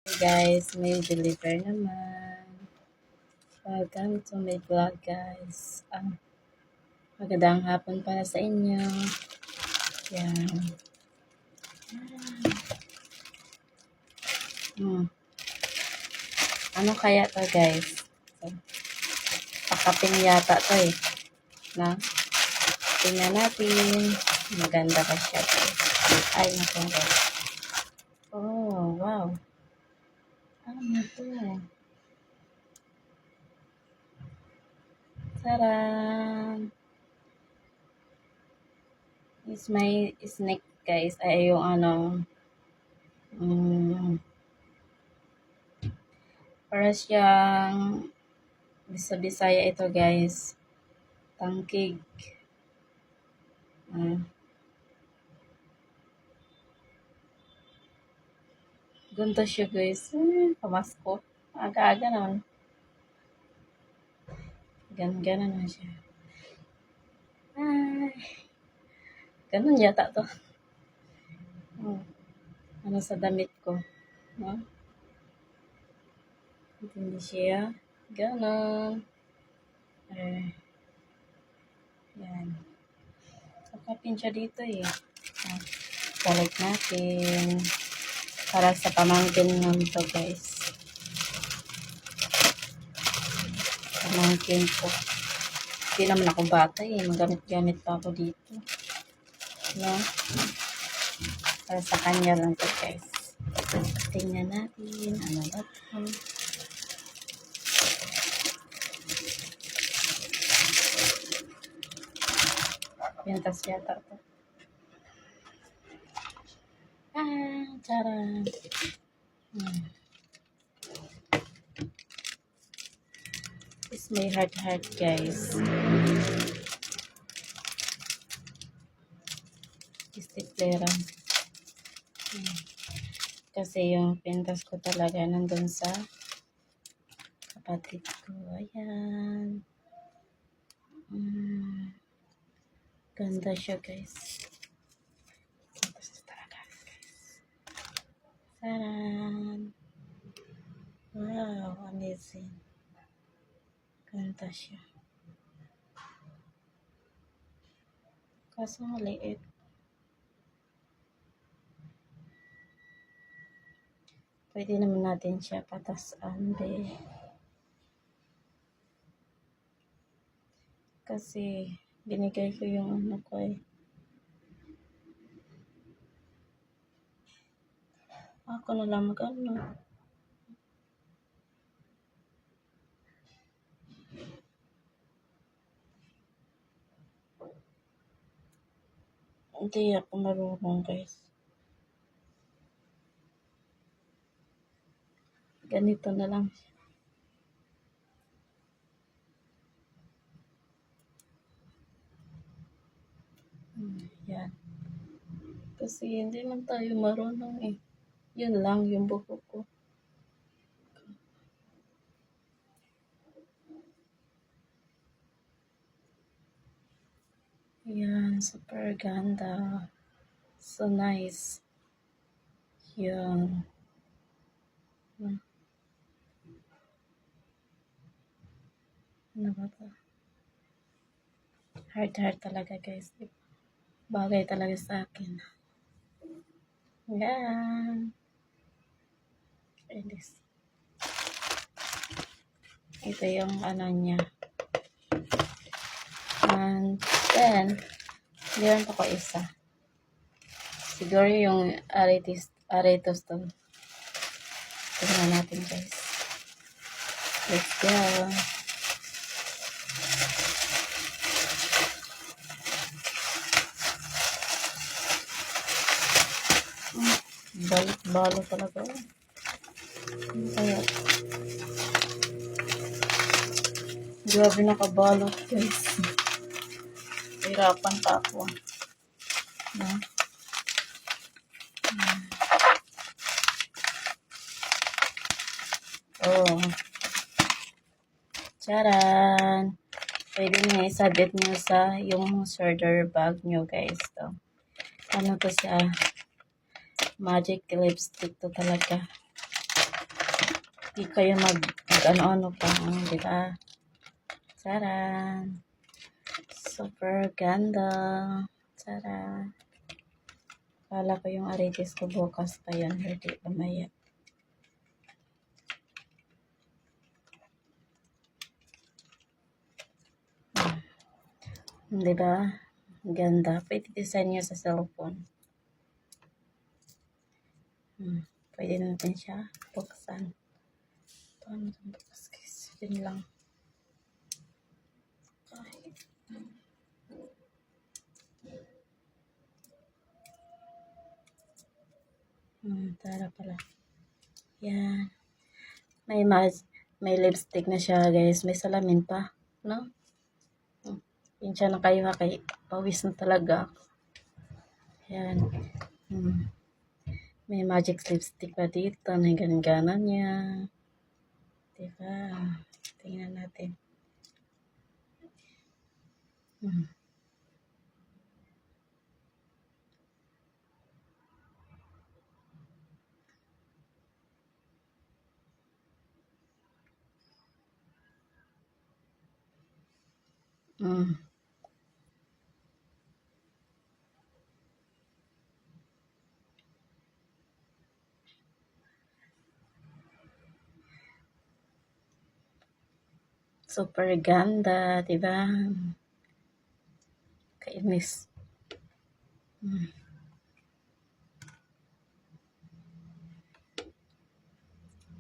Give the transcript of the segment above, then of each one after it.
Hey guys, may deliver naman. Welcome to my vlog guys. Magandang hapon para sa inyo. Yan. Hmm. Ano kaya to guys? So, pakapin yata to eh. Na? Tingnan natin. Maganda pa siya guys. Ay, naku guys. Oh, wow. Ano to? Taran! It's my snake guys. Ay, yung ano. Para siyang Bisa-Bisaya ito guys. Tangkig. Ganito siya guys. Pamasko. Aga-aga naman. Gan-gana naman siya. Ay. Ganun yata to. Ano sa damit ko. Hindi siya. Ganon. Yan. Sakapin siya dito eh. Balik natin. Para sa pamangkin nun to guys. Pamangkin ko. Hindi naman ako bata eh. Magamit-gamit pa ako dito. No? Para sa kanya lang to guys. Tingnan natin. Ano ba ito? Pintas yata ito. Tara. It's my heart guys. Stipleran. Kasi yung pintas ko talaga nandun sa kapatid ko. Ayan. Ganda siya guys. Pintas ko talaga guys. Taran. Wow, amazing. Ganda siya. Kaso maliit. Pwede naman natin siya patasan be. Kasi binigay ko yung ano ko eh. Ako na lang mag-ano. Hindi ako marunong guys. Ganito na lang. Yan. Kasi hindi man tayo marunong eh. Yun lang yung buko ko. Yan, super ganda. So nice. Yan. Ano ba ito? Heart talaga guys. Bagay talaga sa akin. Yan. Ito yung ano niya. And then, meron pa ko isa. Siguro yung aretos to. Tignan natin guys. Let's go. Balo talaga. Kaya, grabe nakabalot guys. Hirapan pa ako. No? Oh. Charan! Pwede nyo isabit nyo sa yung shoulder bag nyo guys. To. Ano to siya? Magic lipstick to talaga. Di kayo ano-ano pa. Di ba? Charan. Super ganda. Charan. Kala ko yung aritis ko bukas pa yan. Hindi mamaya. Di ba? Ganda. Pwede design nyo sa cellphone. Pwede natin siya buksan. Paano ito bukas guys? Yun lang. Tara pala. Yan. May lipstick na siya guys. May salamin pa. No? Pinsya na kayo ha. Kay pawis na talaga. Yan. May magic lipstick pa dito. May gana niya. Diba? Tingnan natin. Super ganda, diba? Kainis.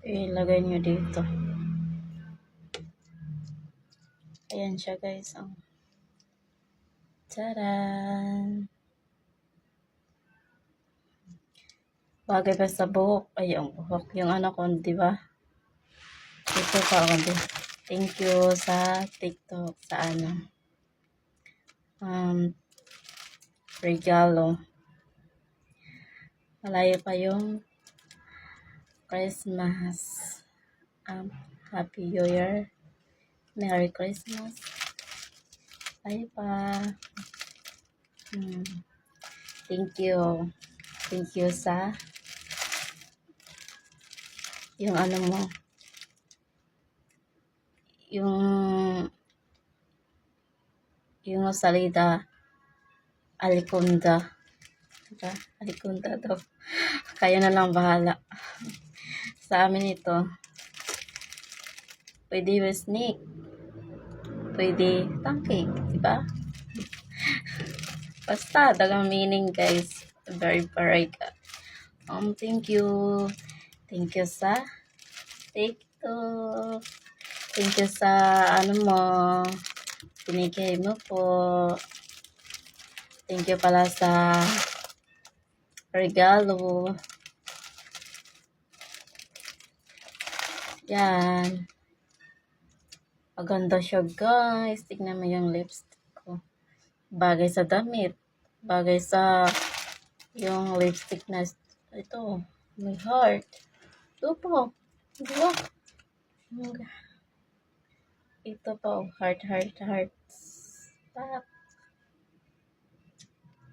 Ilagay nyo dito. Ayan siya guys. Taran! Bagay pa sa buhok. Ay, yung buhok. Yung ano ko, diba? Ito pa ako. Thank you sa TikTok. Sa ano. Regalo. Malayo pa yung Christmas. Happy New Year. Merry Christmas. Ay pa. Thank you. Thank you sa yung ano mo. Yung salida Alicunda. Diba? Alicunda daw. Kaya na lang bahala. Sa amin ito. Pwede yung snake. Pwede pancake. Diba? Basta, dagang meaning guys. Very varied. Thank you. Thank you sa TikTok. Thank you sa ano mo. Binigay mo po. Thank you pala sa regalo. Yan. Maganda siya guys. Tignan mo yung lipstick ko. Bagay sa damit. Bagay sa yung lipstick na ito. May heart. Ito po. Diba? Ito po. Heart. Pak.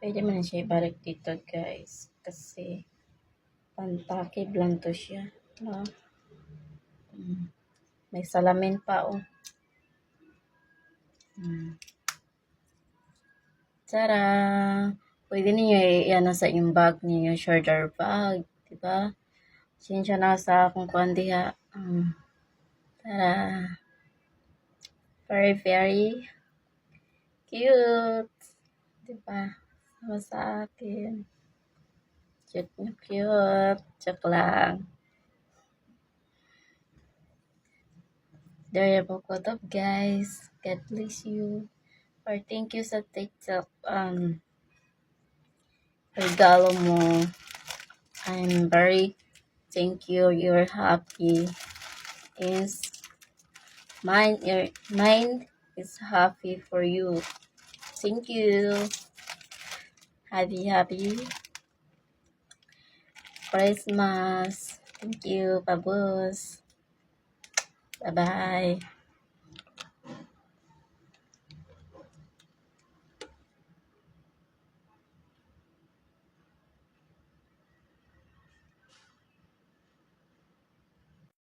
Pwede mo na siya ibalik dito guys. Kasi pantakib lang to siya. No? May salamin pa oh. Tara! Pwede niyo i-ano sa inyong bag niyo, shoulder bag. Diba? Sinsya na sa akong kuandiha. Tara! Very, very cute. Diba? Sama sa akin. Cute. Joke lang. There you go, guys. God bless you. Or thank you sa TikTok regalo mo. I'm very thank you. You're happy. Your mind is happy for you. Thank you. Happy Christmas. Thank you, Pabos. Bye-bye.